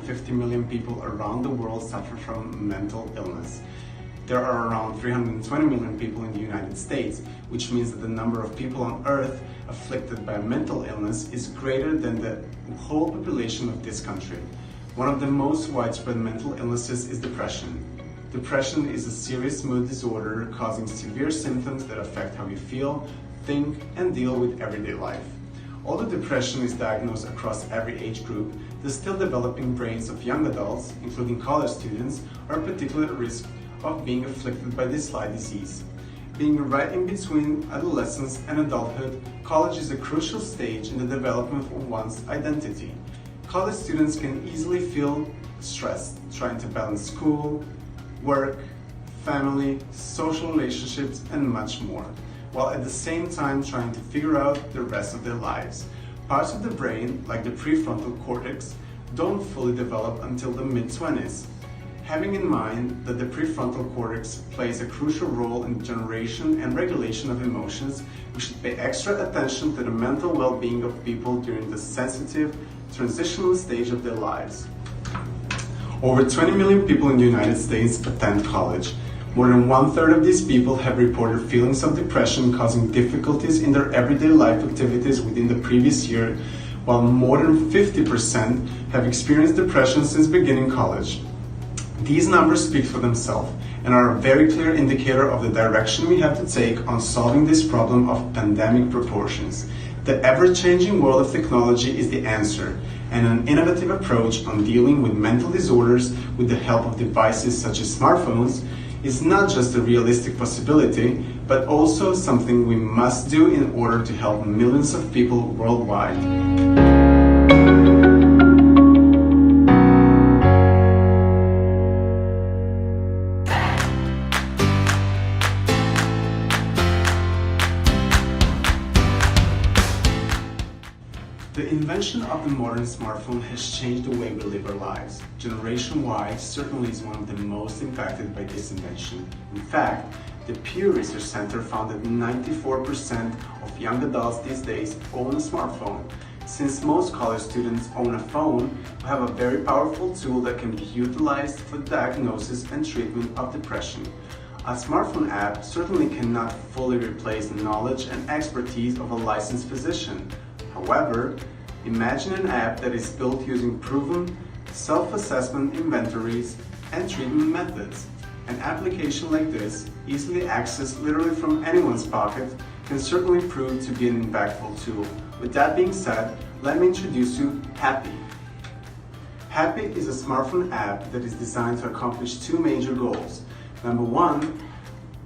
350 million people around the world suffer from mental illness. There are around 320 million people in the United States, which means that the number of people on Earth afflicted by mental illness is greater than the whole population of this country. One of the most widespread mental illnesses is depression. Depression is a serious mood disorder causing severe symptoms that affect how you feel, think, and deal with everyday life. Although depression is diagnosed across every age group, the still developing brains of young adults, including college students, are particularly at risk of being afflicted by this sly disease. Being right in between adolescence and adulthood, college is a crucial stage in the development of one's identity. College students can easily feel stressed trying to balance school, work, family, social relationships, and much more, while at the same time trying to figure out the rest of their lives. Parts of the brain, like the prefrontal cortex, don't fully develop until the mid-20s. Having in mind that the prefrontal cortex plays a crucial role in the generation and regulation of emotions, we should pay extra attention to the mental well-being of people during the sensitive, transitional stage of their lives. Over 20 million people in the United States attend college. More than 1/3 of these people have reported feelings of depression causing difficulties in their everyday life activities within the previous year, while more than 50% have experienced depression since beginning college. These numbers speak for themselves and are a very clear indicator of the direction we have to take on solving this problem of pandemic proportions. The ever-changing world of technology is the answer, and an innovative approach on dealing with mental disorders with the help of devices such as smartphones is not just a realistic possibility, but also something we must do in order to help millions of people worldwide. The invention of the modern smartphone has changed the way we live our lives. Generation Y certainly is one of the most impacted by this invention. In fact, the Pew Research Center found that 94% of young adults these days own a smartphone. Since most college students own a phone, we have a very powerful tool that can be utilized for the diagnosis and treatment of depression. A smartphone app certainly cannot fully replace the knowledge and expertise of a licensed physician. However, imagine an app that is built using proven self-assessment inventories and treatment methods. An application like this, easily accessed literally from anyone's pocket, can certainly prove to be an impactful tool. With that being said, let me introduce you hAPPy. hAPPy is a smartphone app that is designed to accomplish two major goals. Number one,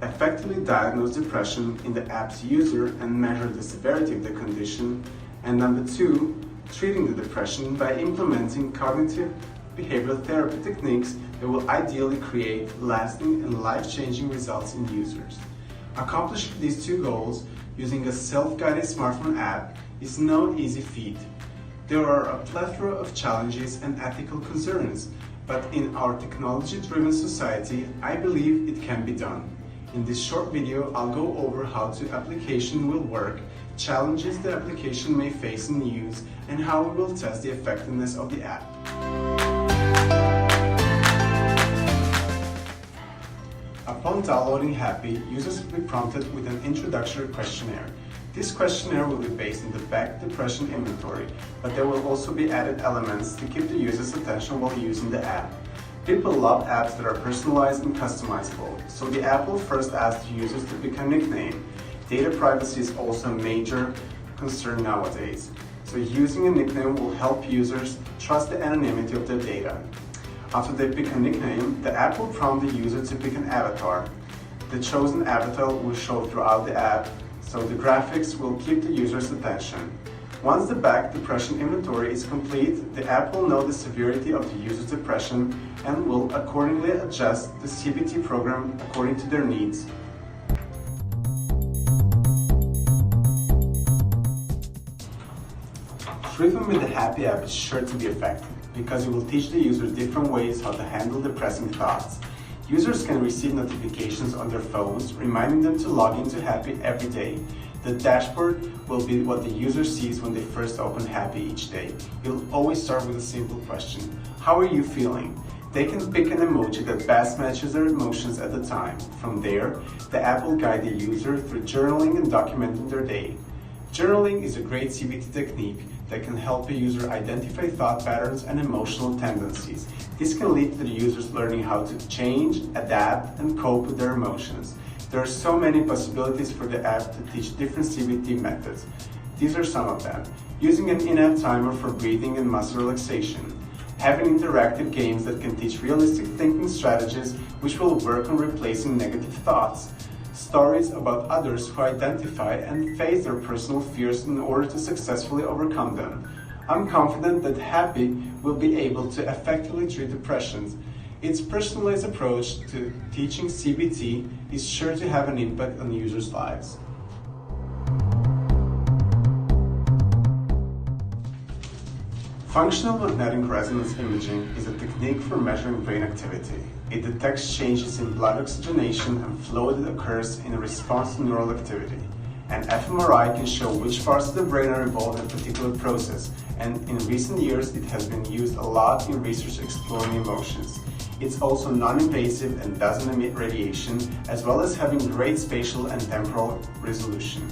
effectively diagnose depression in the app's user and measure the severity of the condition. And number two, treating the depression by implementing cognitive behavioral therapy techniques that will ideally create lasting and life-changing results in users. Accomplishing these two goals using a self-guided smartphone app is no easy feat. There are a plethora of challenges and ethical concerns, but in our technology-driven society, I believe it can be done. In this short video, I'll go over how the application will work, challenges the application may face in use, and how we will test the effectiveness of the app. Upon downloading hAPPy, users will be prompted with an introductory questionnaire. This questionnaire will be based on the back depression inventory, but there will also be added elements to keep the user's attention while using the app. People love apps that are personalized and customizable, so the app will first ask the users to pick a nickname. Data privacy is also a major concern nowadays, so using a nickname will help users trust the anonymity of their data. After they pick a nickname, the app will prompt the user to pick an avatar. The chosen avatar will show throughout the app, so the graphics will keep the user's attention. Once the back depression inventory is complete, the app will know the severity of the user's depression and will accordingly adjust the CBT program according to their needs. Treatment with the hAPPy app is sure to be effective because it will teach the user different ways how to handle depressing thoughts. Users can receive notifications on their phones reminding them to log into hAPPy every day. The dashboard will be what the user sees when they first open hAPPy each day. It'll always start with a simple question: how are you feeling? They can pick an emoji that best matches their emotions at the time. From there, the app will guide the user through journaling and documenting their day. Journaling is a great CBT technique that can help a user identify thought patterns and emotional tendencies. This can lead to the users learning how to change, adapt, and cope with their emotions. There are so many possibilities for the app to teach different CBT methods. These are some of them: using an in-app timer for breathing and muscle relaxation, having interactive games that can teach realistic thinking strategies which will work on replacing negative thoughts, stories about others who identify and face their personal fears in order to successfully overcome them. I'm confident that hAPPy will be able to effectively treat depressions. Its personalized approach to teaching CBT is sure to have an impact on users' lives. Functional magnetic resonance imaging is a technique for measuring brain activity. It detects changes in blood oxygenation and flow that occurs in response to neural activity. An fMRI can show which parts of the brain are involved in a particular process, and in recent years it has been used a lot in research exploring emotions. It's also non-invasive and doesn't emit radiation, as well as having great spatial and temporal resolution.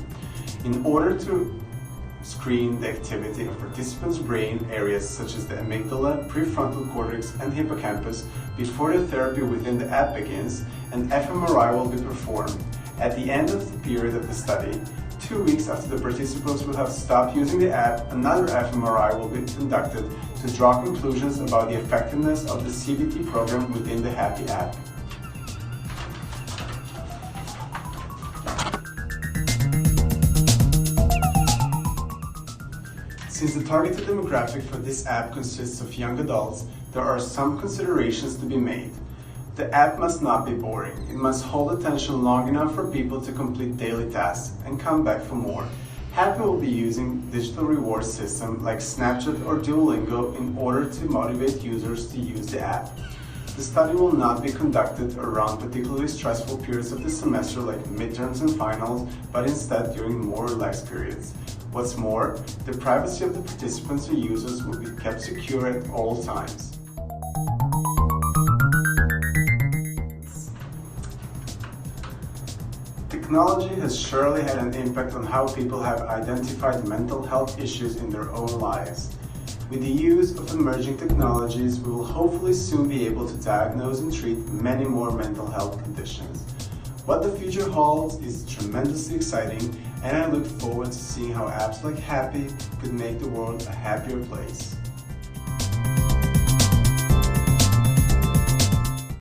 In order to screen the activity of participants' brain areas such as the amygdala, prefrontal cortex, and hippocampus before the therapy within the app begins, an fMRI will be performed. At the end of the period of the study, 2 weeks after the participants will have stopped using the app, another fMRI will be conducted to draw conclusions about the effectiveness of the CBT program within the hAPPy app. Since the targeted demographic for this app consists of young adults, there are some considerations to be made. The app must not be boring. It must hold attention long enough for people to complete daily tasks and come back for more. hAPPy will be using digital reward system like Snapchat or Duolingo in order to motivate users to use the app. The study will not be conducted around particularly stressful periods of the semester like midterms and finals, but instead during more relaxed periods. What's more, the privacy of the participants or users will be kept secure at all times. Technology has surely had an impact on how people have identified mental health issues in their own lives. With the use of emerging technologies, we will hopefully soon be able to diagnose and treat many more mental health conditions. What the future holds is tremendously exciting, and I look forward to seeing how apps like hAPPy could make the world a happier place.